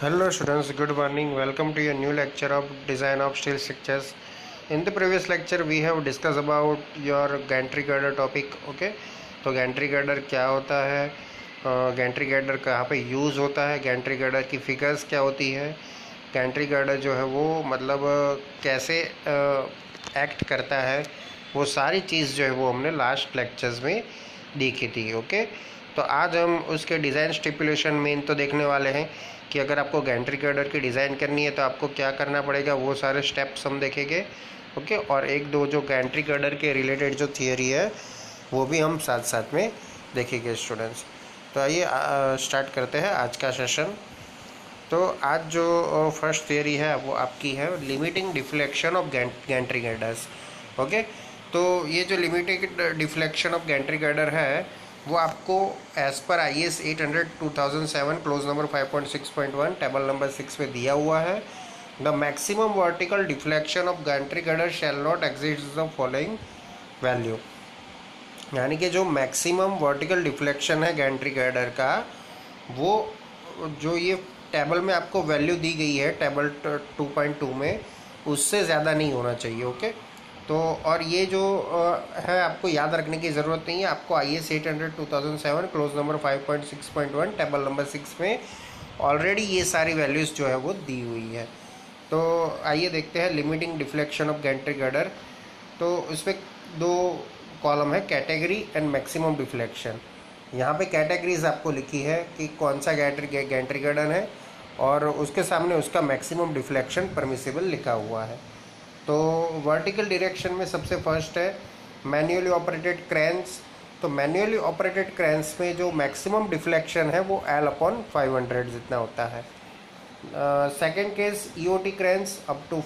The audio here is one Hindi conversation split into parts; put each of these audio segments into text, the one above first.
Hello students, good morning. Welcome to your new lecture of design of steel structures. In the previous lecture we have discussed about your gantry girder topic. Okay, तो gantry girder क्या होता है, gantry girder कहाँ पे यूज़ होता है, gantry girder की फिगर्स क्या होती है, gantry girder जो है वो मतलब कैसे एक्ट करता है, वो सारी चीज़ जो है वो हमने लास्ट लेक्चर्स में देखी थी. ओके, तो आज हम उसके डिज़ाइन स्टिपुलेशन मेन तो देखने वाले हैं कि अगर आपको गैंट्री गर्डर की डिज़ाइन करनी है तो आपको क्या करना पड़ेगा, वो सारे स्टेप्स हम देखेंगे. ओके, और एक दो जो गैंट्री गर्डर के रिलेटेड जो थियरी है वो भी हम साथ साथ में देखेंगे स्टूडेंट्स. तो आइए स्टार्ट करते हैं आज का सेशन. तो आज जो फर्स्ट थियरी है वो आपकी है limiting deflection of gantry girders. Okay, तो ये जो limiting deflection of gantry girder है वो आपको as per IS 800 2007 clause number 5.6.1 table number 6 में दिया हुआ है. The maximum vertical deflection of gantry girder shall not exceed the following value. यानी कि जो मैक्सिमम वर्टिकल डिफ्लेक्शन है गैंट्री गर्डर का, वो जो ये टेबल में आपको वैल्यू दी गई है टेबल 2.2 में, उससे ज़्यादा नहीं होना चाहिए. ओके, तो और ये जो है आपको याद रखने की ज़रूरत नहीं है. आपको IS 800 2007 clause number 5.6.1 table number 6 में ऑलरेडी ये सारी वैल्यूज़ जो है वो दी हुई है. तो आइए देखते हैं limiting deflection of gantry girder. तो इसमें दो कॉलम है, कैटेगरी एंड मैक्सिमम डिफ्लेक्शन. यहाँ पे कैटेगरीज आपको लिखी है कि कौन सा गैंट्री गर्डर है और उसके सामने उसका मैक्सिमम डिफ्लेक्शन परमिसिबल लिखा हुआ है. तो वर्टिकल डायरेक्शन में सबसे फर्स्ट है मैन्युअली ऑपरेटेड क्रेन्स. तो मैन्युअली ऑपरेटेड क्रेन्स में जो मैक्सिमम डिफ्लेक्शन है वो L/500 जितना होता है. Second case EOT cranes up to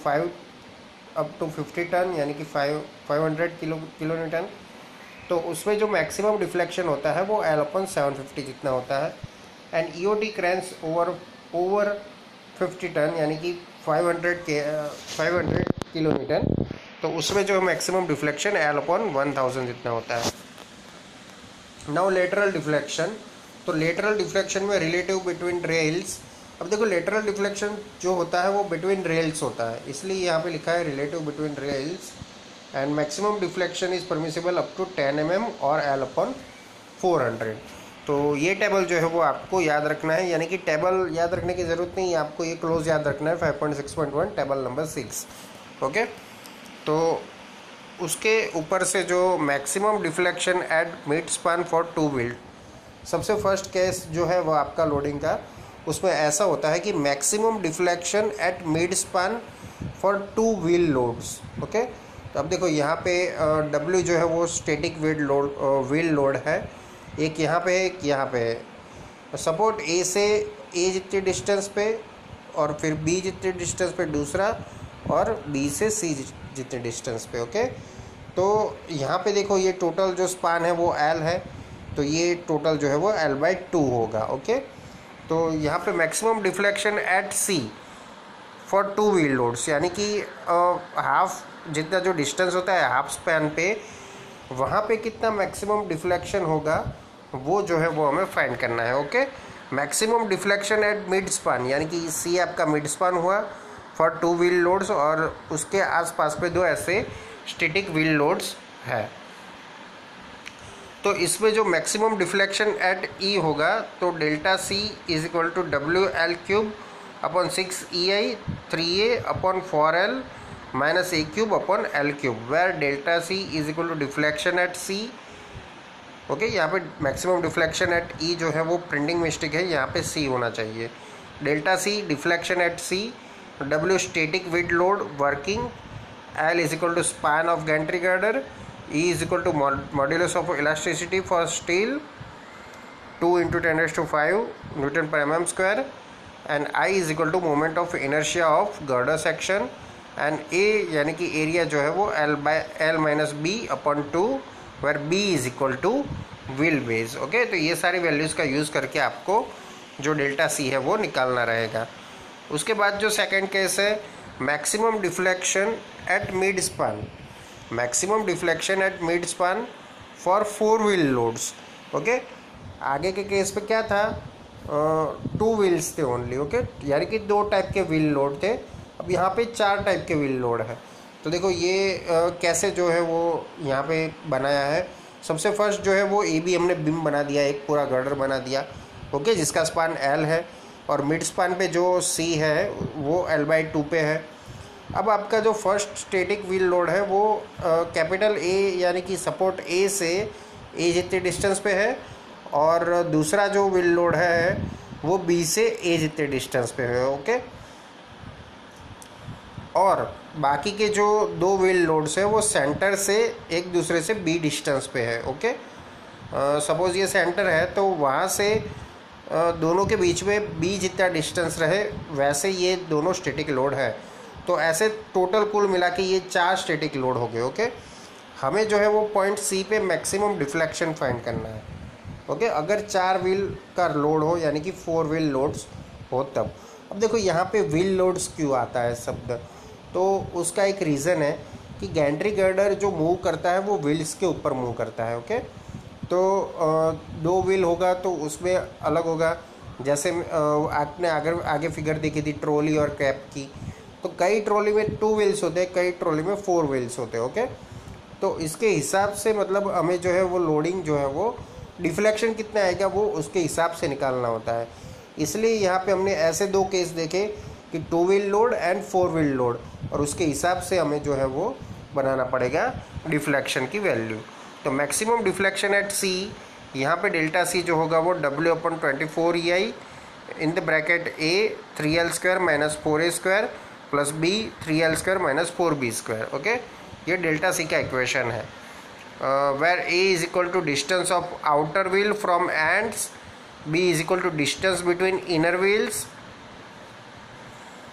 50 ton यानी कि 500 किलो न्यूटन. तो उसमें जो मैक्सिमम डिफ्लेक्शन होता है वो L/750 जितना होता है. And EOT cranes over 50 ton यानी कि 500 किलो न्यूटन, तो उसमें जो मैक्सिमम डिफ्लेक्शन L/1000 जितना होता है. Now lateral deflection. तो लेटरल डिफ्लेक्शन में रिलेटिव बिटवीन रेल्स. अब देखो लेटरल डिफ्लेक्शन जो होता है वो बिटवीन रेल्स होता है, इसलिए यहाँ पे लिखा है relative between rails. And maximum deflection is permissible up to 10 mm और L/400. तो ये टेबल जो है वो आपको याद रखना है, यानी कि टेबल याद रखने की ज़रूरत नहीं है, आपको ये क्लोज याद रखना है 5.6.1 टेबल नंबर 6. ओके, तो उसके ऊपर से जो maximum deflection at mid span for two wheel. सबसे फर्स्ट केस जो है वो आपका लोडिंग का, उसमें ऐसा होता है कि maximum deflection at mid span for two wheel loads. Okay, तो अब देखो यहाँ पे W जो है वो स्टैटिक व्हील लोड है, एक यहाँ पे है एक यहाँ पे है. सपोर्ट A से A जितनी डिस्टेंस पे और फिर B जितनी डिस्टेंस पे दूसरा और B से C जितने डिस्टेंस पे. ओके, तो यहाँ पे देखो ये टोटल जो स्पान है वो L है, तो ये टोटल जो है वो L/2 होगा. ओके, तो यहाँ पे maximum deflection at C for two wheel loads, यानी कि हाफ जितना जो डिस्टेंस होता है हाफ स्पैन पे, वहाँ पे कितना मैक्सिमम डिफ्लेक्शन होगा वो जो है वो हमें फाइंड करना है. Okay, maximum deflection at mid span यानी कि C आपका मिड स्पान हुआ फॉर टू व्हील लोड्स और उसके आसपास पे दो ऐसे स्टैटिक व्हील लोड्स है. तो इसमें जो मैक्सिमम डिफ्लेक्शन एट E होगा तो delta C is equal to WL³ upon 6EI 3A upon 4L minus A³ upon L³, where delta C is equal to deflection at C. Okay, यहाँ पे मैक्सिमम डिफ्लेक्शन एट E जो है वो प्रिंटिंग मिस्टेक है, यहाँ पे C होना चाहिए. Delta C deflection at C, W static with load working, L is equal to span of gantry girder, E is equal to modulus of elasticity for steel 2 × 10⁵ newton पर mm², and I is equal to moment of inertia of girder section, and A यानी कि एरिया जो है वो L/B/2 where B is equal to wheel base. Okay, तो ये सारी वैल्यूज़ का यूज़ करके आपको जो डेल्टा C है वो निकालना रहेगा. उसके बाद जो सेकेंड केस है maximum deflection at mid span. Maximum deflection at mid span for 4 wheel loads. Okay, आगे के केस पे क्या था टू व्हील्स थे ओनली, ओके, यानी कि 2 टाइप के व्हील लोड थे। अब यहाँ पे 4 टाइप के व्हील लोड है। तो देखो ये कैसे जो है वो यहाँ पे बनाया है। सबसे फर्स्ट जो है वो ए बी हमने बिम बना दिया, एक पूरा गर्डर बना दिया, ओके, जिसका स्पान एल है और मिड स्पान पे जो सी है वो L/2 पे है। अब आपका जो फर्स्ट स्टैटिक व्हील लोड है वो कैपिटल ए यानी कि सपोर्ट ए से ए जितने डिस्टेंस पे है, और दूसरा जो व्हील लोड है वो बी से ए जितने डिस्टेंस पे है, ओके। और बाकी के जो 2 व्हील लोड्स है वो सेंटर से एक दूसरे से बी डिस्टेंस पे है, ओके। सपोज़ ये सेंटर है तो वहाँ से दोनों के बीच में बी जितना डिस्टेंस रहे वैसे ये दोनों स्टैटिक लोड है। तो ऐसे टोटल कुल मिला के ये 4 स्टैटिक लोड हो गए, ओके। हमें जो है वो पॉइंट सी पे मैक्सिमम डिफ्लेक्शन फाइंड करना है, ओके। अगर 4 व्हील का लोड हो यानी कि 4 व्हील लोड्स हो तब। अब देखो यहाँ पे व्हील लोड्स क्यों आता है शब्द, तो उसका एक रीज़न है कि गैंट्री गर्डर जो मूव करता है वो व्हील्स के ऊपर मूव करता है, ओके। तो 2 व्हील होगा तो उसमें अलग होगा। जैसे आपने आगे फिगर देखी थी ट्रॉली और कैब की, तो कई ट्रॉली में 2 व्हील्स होते हैं, कई ट्रॉली में 4 व्हील्स होते हैं, ओके। तो इसके हिसाब से मतलब हमें जो है वो लोडिंग जो है वो डिफ्लेक्शन कितना आएगा वो उसके हिसाब से निकालना होता है। इसलिए यहाँ पे हमने ऐसे 2 केस देखे कि 2 wheel load and 4 wheel load, और उसके हिसाब से हमें जो है वो बनाना पड़ेगा डिफ्लेक्शन की वैल्यू। तो मैक्सिमम डिफ्लेक्शन एट सी, यहाँ पे डेल्टा सी जो होगा वो W/24EI in the bracket A 3L² - 4A² plus B 3L² - 4B², okay. ये डेल्टा सी का इक्वेशन है। Where A is equal to distance of outer wheel from ends, B is equal to distance between inner wheels,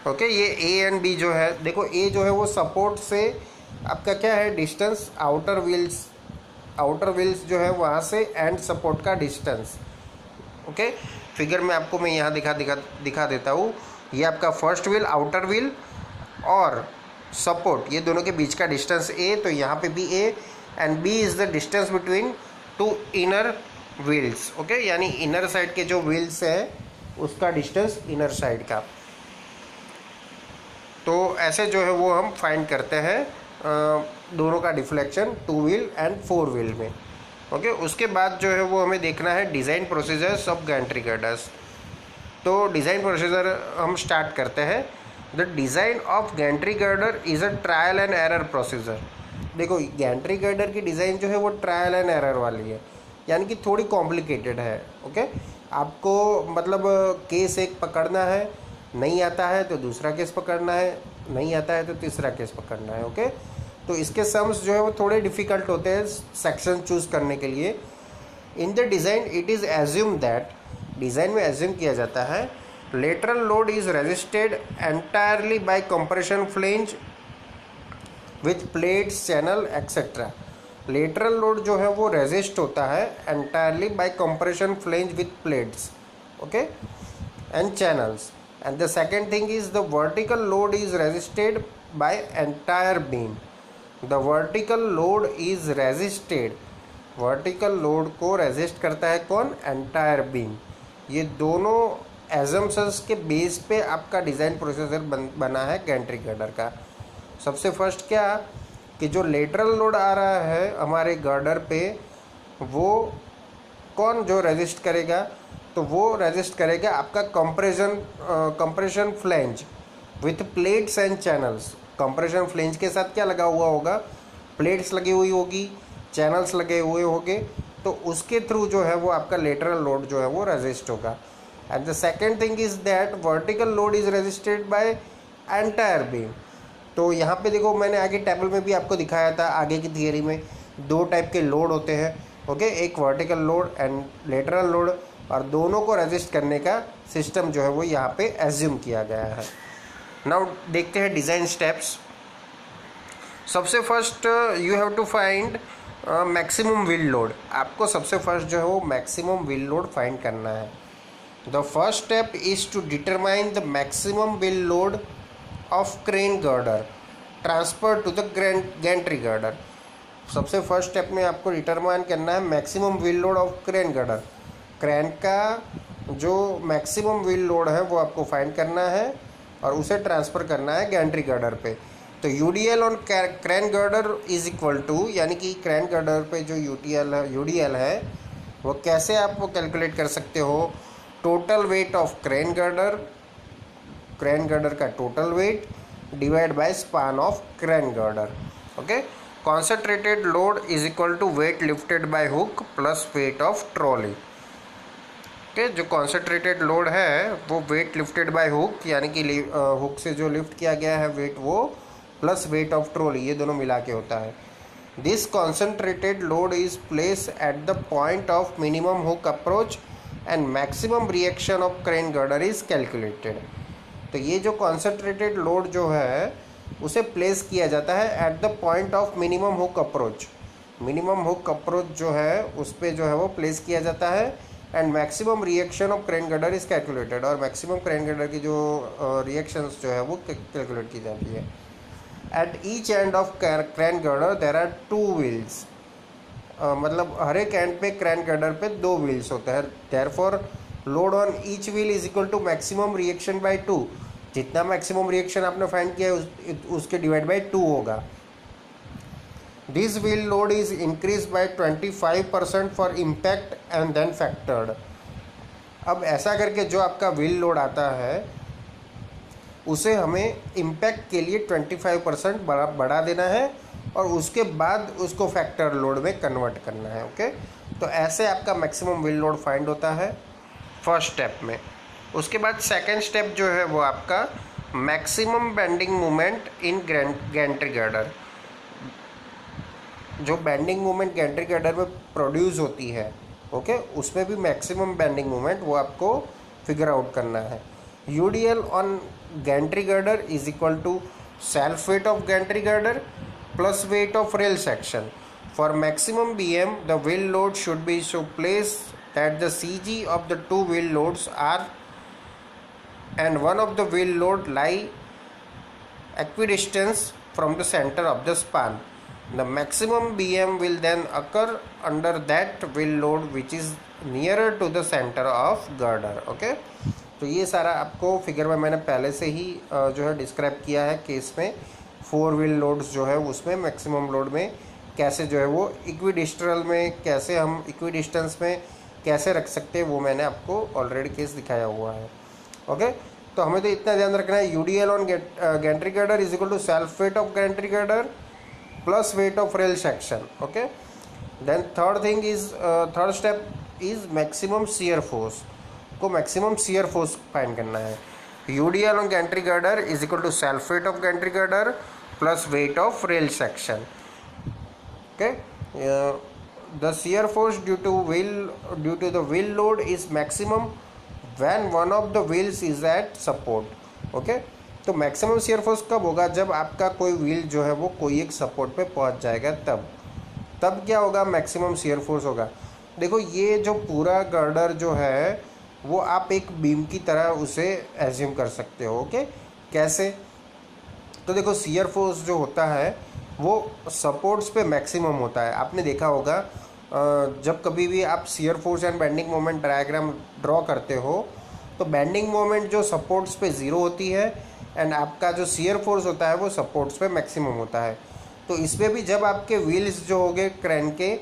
okay. ये A एंड B जो है, देखो A जो है वो सपोर्ट से आपका क्या है डिस्टेंस, आउटर व्हील्स जो है वहाँ से एंड सपोर्ट का डिस्टेंस, ओके। फिगर में आपको मैं यहाँ दिखा देता हूँ। ये आपका फर्स्ट व्हील, आउटर व्हील और सपोर्ट, ये दोनों के बीच का डिस्टेंस A, तो यहाँ पे भी A and B is the distance between 2 inner wheels, okay. यानी इनर साइड के जो व्हील्स है उसका डिस्टेंस इनर साइड का। तो ऐसे जो है वो हम फाइंड करते हैं दोनों का डिफ्लेक्शन 2 व्हील एंड 4 व्हील में, ओके। उसके बाद जो है वो हमें देखना है design procedures of gantry girders. तो डिज़ाइन प्रोसीजर हम स्टार्ट करते हैं। The design of gantry girder is a trial and error procedure. देखो गैंट्री गर्डर की डिज़ाइन जो है वो ट्रायल एंड एरर वाली है, यानी कि थोड़ी कॉम्प्लिकेटेड है, ओके। आपको मतलब केस एक पकड़ना है, नहीं आता है तो दूसरा केस पकड़ना है, नहीं आता है तो तीसरा केस पकड़ना है, ओके। तो इसके सम्स जो है वो थोड़े डिफ़िकल्ट होते हैं सेक्शन चूज़ करने के लिए। In the design it is assume that, design में एज्यूम किया जाता है lateral load is resisted entirely by compression flange with plates, channel etcetera. Lateral load जो है वो रेजिस्ट होता है entirely by compression flange with plates, okay, and channels. And the second thing is the vertical load is resisted by entire beam. The vertical load is resisted, vertical load को resist करता है कौन, entire beam। ये दोनों assumptions के बेस पे आपका डिज़ाइन प्रोसीजर बना है गैंट्री गर्डर का। सबसे फर्स्ट क्या कि जो लेटरल लोड आ रहा है हमारे गर्डर पे वो कौन जो रेजिस्ट करेगा, तो वो रेजिस्ट करेगा आपका compression flange with plates and channels. Compression flange के साथ क्या लगा हुआ होगा, प्लेट्स लगी हुई होगी, चैनल्स लगे हुए होंगे, तो उसके थ्रू जो है वो आपका लेटरल लोड जो है वो रेजिस्ट होगा। And the second thing is that vertical load is resisted by entire beam. तो यहाँ पे देखो मैंने आगे टेबल में भी आपको दिखाया था, आगे की थियरी में 2 टाइप के लोड होते हैं, ओके, एक vertical load and lateral load, और दोनों को रेजिस्ट करने का सिस्टम जो है वो यहाँ पे एज्यूम किया गया है। नाउ देखते हैं डिज़ाइन स्टेप्स। सबसे first you have to find maximum wheel load. आपको सबसे फर्स्ट जो है वो मैक्सिमम व्हील लोड फाइंड करना है। The first step is to determine the maximum wheel load of crane girder transfer to the gantry girder. सबसे फर्स्ट स्टेप में आपको डिटरमाइन करना है maximum wheel load of crane girder. Crane का जो मैक्सिमम व्हील लोड है वो आपको फाइंड करना है और उसे ट्रांसफ़र करना है गैंट्री गर्डर पे। तो UDL on crane girder is equal to, यानी कि क्रेन गर्डर पे जो यूडीएल है वो कैसे आप वो कैलकुलेट कर सकते हो, total weight of crane girder का total weight divide by span of crane girder. Okay, concentrated load is equal to weight lifted by hook plus weight of trolley. Okay, जो कॉन्सेंट्रेटेड लोड है वो वेट लिफ्टेड बाय हुक, यानी कि हुक से जो लिफ्ट किया गया है वेट वो, प्लस वेट ऑफ ट्रॉली, ये दोनों मिला के होता है। This concentrated load is place at the point of minimum hook approach and maximum reaction of crane girder is calculated. तो ये जो कॉन्सेंट्रेटेड लोड जो है उसे प्लेस किया जाता है at the point of minimum hook approach. Minimum hook approach जो है उस पर जो है वो प्लेस किया जाता है and maximum reaction of crane girder is calculated, और मैक्सिमम क्रेन गर्डर की जो रिएक्शंस जो है वो कैलकुलेट की जाती है। At each end of crane girder there are 2 wheels, मतलब हर एक एंड पे क्रेन गर्डर पे 2 व्हील्स होते हैं। Therefore load on each wheel is equal to maximum reaction by 2। जितना मैक्सिमम रिएक्शन आपने फाइंड किया है उसके डिवाइड बाय 2 होगा। This wheel load is increase by 25% for impact and then factored. अब ऐसा करके जो आपका व्हील लोड आता है उसे हमें इम्पैक्ट के लिए 25% बढ़ा देना है और उसके बाद उसको फैक्टर लोड में कन्वर्ट करना है। ओके, तो ऐसे आपका मैक्सिमम व्हील लोड फाइंड होता है फर्स्ट स्टेप में। उसके बाद सेकंड स्टेप जो है वो आपका maximum bending moment in Gentry girder. जो बेंडिंग मोमेंट गैंट्री गर्डर में प्रोड्यूस होती है, ओके, उसमें भी मैक्सिमम बेंडिंग मोमेंट वो आपको फिगर आउट करना है। UDL on gantry girder is equal to self weight of gantry girder plus weight of rail section. For maximum BM the wheel load should be so place that the CG of the 2 wheel loads are and one of the wheel load lie equidistance from the center of the span. The maximum BM will then occur under that wheel load which is nearer to the center of girder. Okay, तो ये सारा आपको फिगर में मैंने पहले से ही जो है डिस्क्राइब किया है केस में। 4 व्हील लोड्स जो है उसमें मैक्सिमम लोड में कैसे जो है वो इक्विडिस्टल में कैसे हम इक्विडिस्टेंस में कैसे रख सकते हैं वो मैंने आपको ऑलरेडी केस दिखाया हुआ है। ओके, तो हमें तो इतना ध्यान रखना है, UDL on gantry girder is equal to self weight of gantry girder plus weight of rail section. Okay, then third step is maximum shear force. को मैक्सिमम शियर फोर्स फाइंड करना है। UDL on gantry girder is equal to self weight of gantry girder plus weight of rail section. Okay, the shear force due to the wheel load is maximum when one of the wheels is at support. okay, तो मैक्सिमम shear force कब होगा, जब आपका कोई व्हील जो है वो कोई एक सपोर्ट पे पहुंच जाएगा, तब क्या होगा, मैक्सिमम shear force होगा। देखो ये जो पूरा गर्डर जो है वो आप एक बीम की तरह उसे एज्यूम कर सकते हो। ओके, कैसे, तो देखो shear force जो होता है वो सपोर्ट्स पे मैक्सिमम होता है। आपने देखा होगा जब कभी भी आप shear force and bending moment diagram draw करते हो तो बेंडिंग मोमेंट जो सपोर्ट्स पे 0 होती है एंड आपका जो शियर फोर्स होता है वो सपोर्ट्स पे मैक्सिमम होता है। तो इसमें भी जब आपके व्हील्स जो होंगे क्रेन के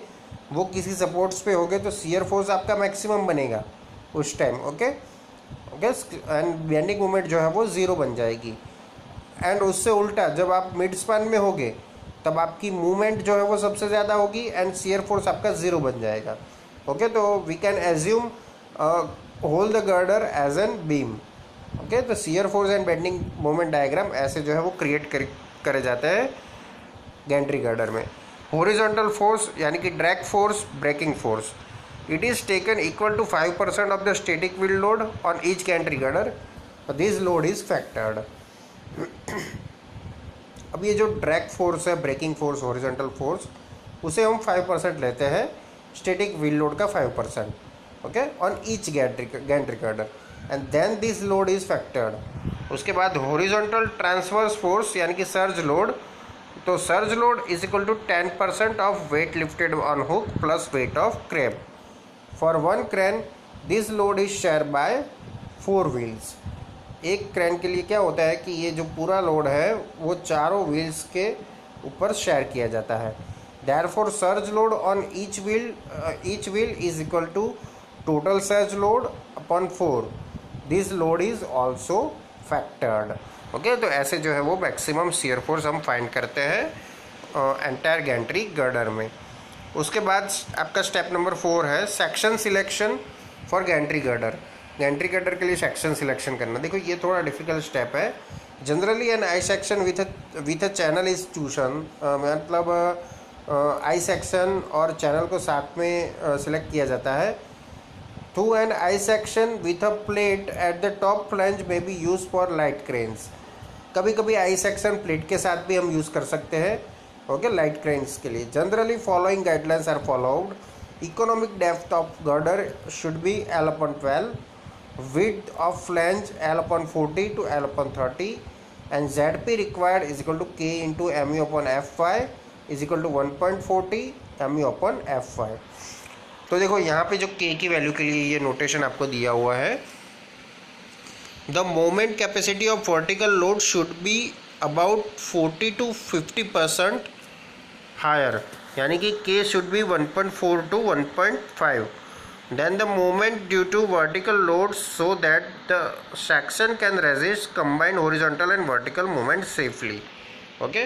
वो किसी सपोर्ट्स पे होंगे तो शियर फोर्स आपका मैक्सिमम बनेगा उस time. Okay, and bending moment जो है वो 0 बन जाएगी। एंड उससे उल्टा जब आप मिड स्पैन में होगे तब आपकी मूवमेंट जो है वो सबसे ज़्यादा होगी एंड शियर फोर्स आपका 0 बन जाएगा। ओके, तो we can assume hold the girder as an beam. Okay, तो shear force and bending moment diagram ऐसे जो है वो क्रिएट करे जाते हैं गैंट्री गर्डर में। हॉरिजॉन्टल फोर्स यानी कि drag force, braking force, it is taken equal to 5% of the static wheel load on each gantry girder, this load is factored. अब ये जो ड्रैग फोर्स है, ब्रेकिंग फोर्स, हॉरिजॉन्टल फोर्स, उसे हम 5% लेते हैं, स्टैटिक व्हील लोड का 5%, okay, on each gantry girder, and then this load is factored. उसके बाद हॉरिजॉन्टल ट्रांसवर्स फोर्स यानी कि सर्ज लोड, तो surge load is equal to 10% of weight lifted on hook plus weight of crane. For one crane this load is share by 4 wheels. एक क्रेन के लिए क्या होता है कि ये जो पूरा लोड है वो चारों व्हील्स के ऊपर शेयर किया जाता है। Therefore surge load on each wheel is equal to total surge load upon 4. This load is also factored. Okay, तो ऐसे जो है वो मैक्सिमम शियर फोर्स हम फाइंड करते हैं एंटायर गैंट्री गर्डर में। उसके बाद आपका स्टेप नंबर 4 है section selection for gantry girder. Gantry girder के लिए सेक्शन सिलेक्शन करना, देखो ये थोड़ा डिफिकल्ट स्टेप है। Generally an I section with a channel is chosen, मतलब आई सेक्शन और चैनल को साथ में सिलेक्ट किया जाता है। Through an I section with a plate at the top flange में be use for light cranes. कभी कभी आई सेक्शन प्लेट के साथ भी हम यूज़ कर सकते हैं, ओके, लाइट क्रेन्स के लिए। Generally following guidelines are followed. Economic depth of girder should be L/12, width of flange L/40 to L/30, and ZP required is equal to K into mu upon Fy is equal to 1.40 mu upon Fy। तो देखो यहाँ पे जो K की वैल्यू के लिए ये नोटेशन आपको दिया हुआ है, the moment capacity of vertical load should be about 40 to 50% higher, यानी कि K should be 1.4 to 1.5। Then the moment due to vertical load so that the section can resist combined horizontal and vertical movement safely। Okay,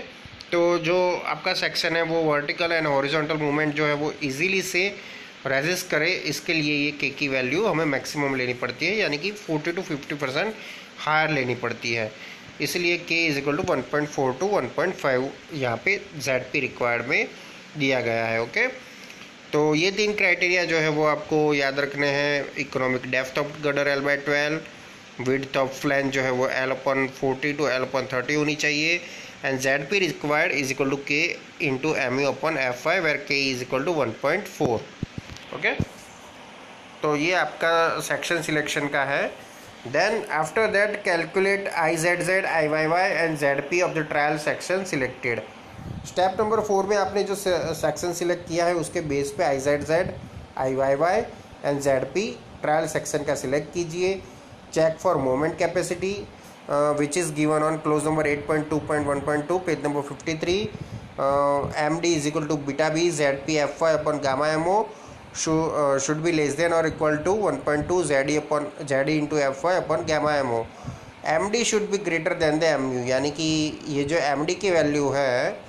तो जो आपका सेक्शन है वो वर्टिकल एंड हॉरिजॉन्टल मूवमेंट जो है वो इजीली से रेजिस्ट करे, इसके लिए ये के की वैल्यू हमें मैक्सिमम लेनी पड़ती है, यानी कि 40 to 50% हायर लेनी पड़ती है। इसलिए के इज इक्वल टू 1.4 to 1.5 यहाँ पे ZP रिक्वायर्ड में दिया गया है। ओके, तो ये 3 क्राइटेरिया जो है वो आपको याद रखने हैं। Economic depth of girder L/12, width of flange जो है वो L/40 to L/30 होनी चाहिए, and ZP required is equal to K into mu upon Fy where K is equal to 1.4। Okay, तो ये आपका सेक्शन सिलेक्शन का है। Then after that calculate IZZ, IYY and ZP of the trial section selected. Step number 4 में आपने जो सेक्शन सिलेक्ट किया है उसके बेस पे IZZ, IYY and ZP trial section का सिलेक्ट कीजिए। Check for moment capacity which is given on clause number 8.2.1.2 page number 53। MD is equal to beta b ZP Fy upon gamma MO should be less than or equal to 1.2 ZE into Fy upon gamma MO। MD should be greater than the MU, यानी कि ये जो MD की वैल्यू है,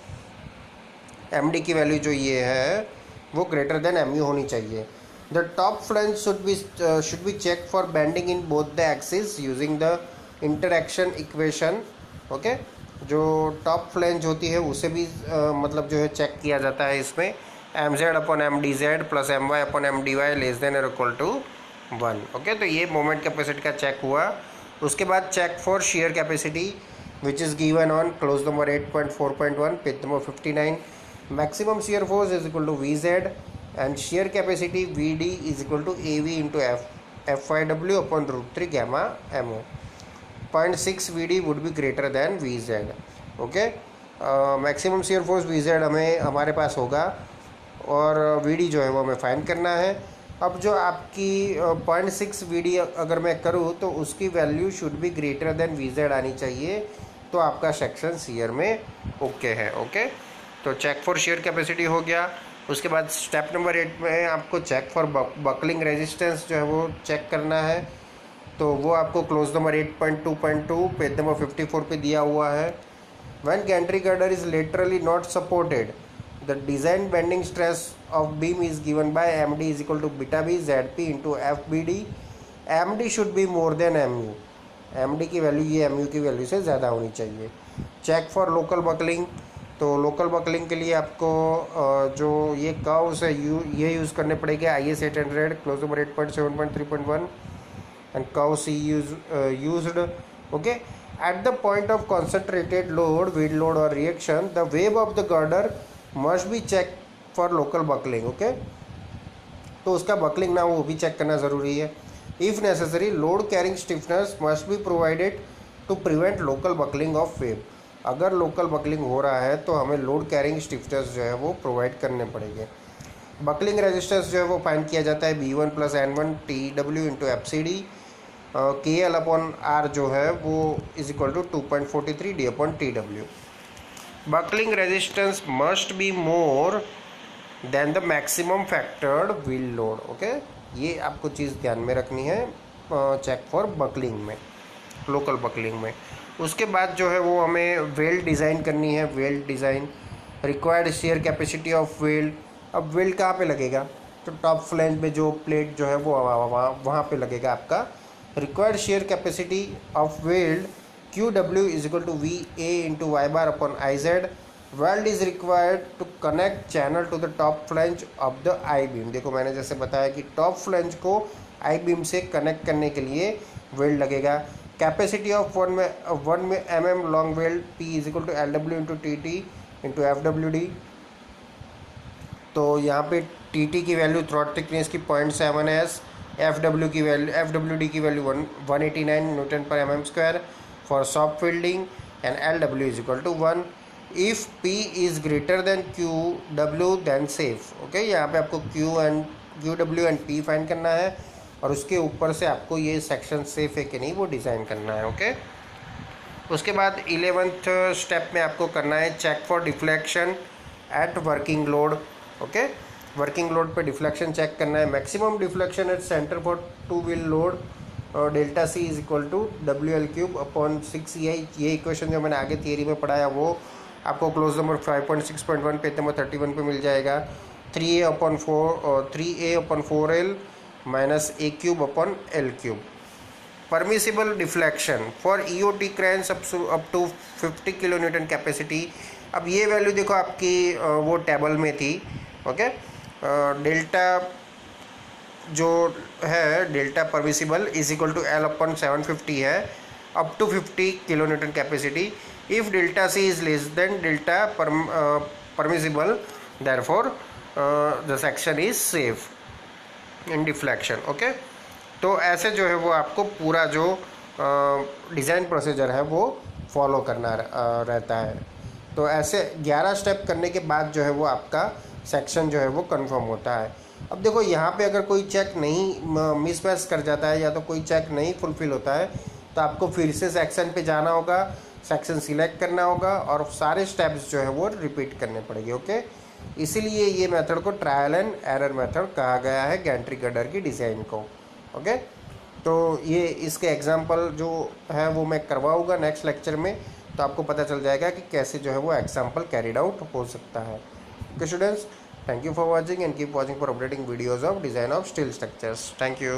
MD की वैल्यू जो ये है वो ग्रेटर देन MU होनी चाहिए। The top flange should be check for bending in both the axis using the interaction equation. Okay, जो टॉप फ्लैंज होती है उसे भी मतलब जो है चेक किया जाता है इसमें। MZ upon MDZ plus MY upon MDY less than और इक्वल टू 1। ओके, तो ये मोमेंट कैपेसिटी का चेक हुआ। उसके बाद check for shear capacity which is given on clause number 8.4.1 page number 59। Maximum shear force is equal to VZ and shear capacity VD is equal to AV into FYW upon √3 gamma MO। 0.6 VD would be greater than VZ। Okay, maximum shear force VZ हमारे पास होगा और VD जो है वो हमें फाइंड करना है। अब जो आपकी 0.6 VD अगर मैं करूँ तो उसकी value should be greater than VZ आनी चाहिए, तो आपका सेक्शन शेयर में ओके है। ओके, तो चेक फॉर शेयर कैपेसिटी हो गया। उसके बाद स्टेप नंबर 8 में आपको चेक फॉर बकलिंग रेजिस्टेंस जो है वो चेक करना है, तो वो आपको क्लोज नंबर 8.2.2 पेज नंबर 54 पे दिया हुआ है। When gantry girder is laterally not supported, the design bending stress of beam is given by MD is equal to beta B ZP into FBD। MD should be more than MU। MD की वैल्यू ये MU की वैल्यू से ज़्यादा होनी चाहिए। चेक फॉर लोकल बकलिंग, तो लोकल बकलिंग के लिए आपको जो ये कर्व्स है ये यूज़ करने पड़ेंगे। IS 800 close number 8.7.3.1 and curve C used। Okay, at the point of concentrated load, wind load or reaction, the wave of the girder must be check for local buckling. Okay, तो उसका बकलिंग ना वो भी चेक करना ज़रूरी है। If necessary load carrying stiffness must be provided to prevent local buckling of web. अगर लोकल बकलिंग हो रहा है तो हमें लोड कैरिंग स्टिफनेस जो है वो प्रोवाइड करने पड़ेंगे। बकलिंग रेजिस्टेंस जो है वो फाइंड किया जाता है B1 plus N1 TW into FCD, KL upon R जो है वो is equal to 2.43 D upon TW। Buckling resistance must be more than the maximum factored wheel load. Okay, ये आपको चीज़ ध्यान में रखनी है चेक फॉर बकलिंग में, लोकल बकलिंग में। उसके बाद जो है वो हमें वेल्ड डिज़ाइन करनी है। Weld design, required shear capacity of weld. अब वेल्ड कहाँ पे लगेगा, तो टॉप फ्लैंज में जो प्लेट जो है वो वहाँ पे लगेगा आपका। Required shear capacity of weld QW is equal to VA into y bar upon IZ। Weld is required to connect channel to the top flange of the I beam. देखो मैंने जैसे बताया कि टॉप फ्लैंज को आई बीम से कनेक्ट करने के लिए वेल्ड लगेगा। Capacity of 1 mm long weld P is equal to LW into TT into FWD। तो यहाँ पे TT की वैल्यू थ्रॉट थिकनेस की 0.7S, FWD की वैल्यू 189 न्यूटन पर mm² for soft fielding and LW is equal to 1। If P is greater than QW then safe. Okay, यहाँ पे आपको QW एंड P फाइंड करना है और उसके ऊपर से आपको ये सेक्शन सेफ है कि नहीं वो डिज़ाइन करना है। ओके, उसके बाद 11th स्टेप में आपको करना है check for deflection at working load. Okay, working load पे डिफ्लेक्शन चेक करना है। Maximum deflection at centre for two wheel load delta C is equal to WL³ upon 6EI। ये इक्वेशन जो मैंने आगे थियरी में पढ़ाया वो आपको क्लोज नंबर 5.6.1 पेज नंबर 31 पे मिल जाएगा। 3A upon 4L minus A³ upon L³। Permissible deflection for EOT cranes up to 50 kilo newton capacity. अब ये वैल्यू देखो आपकी वो टेबल में थी। ओके, डेल्टा जो है delta permissible is equal to L upon 750 है, up to 50 kilo newton capacity. If delta C is less than delta permissible, therefore the section is safe in deflection. Okay, तो ऐसे जो है वो आपको पूरा जो डिज़ाइन प्रोसीजर है वो फॉलो करना रहता है। तो ऐसे 11 स्टेप करने के बाद जो है वो आपका सेक्शन जो है वो कंफर्म होता है। अब देखो यहाँ पे अगर कोई चेक नहीं मिसमैच कर जाता है या तो कोई चेक नहीं फुलफिल होता है तो आपको फिर से सेक्शन पे जाना होगा, सेक्शन सिलेक्ट करना होगा और सारे स्टेप्स जो है वो रिपीट करने पड़ेंगे। ओके, इसीलिए ये मेथड को ट्रायल एंड एरर मेथड कहा गया है गैंट्री गर्डर की डिज़ाइन को। ओके, तो ये इसके एग्जाम्पल जो है वो मैं करवाऊँगा नेक्स्ट लेक्चर में, तो आपको पता चल जाएगा कि कैसे जो है वो एग्जाम्पल कैरिड आउट हो सकता है। Okay students, thank you for watching and keep watching for updating videos of design of steel structures. Thank you.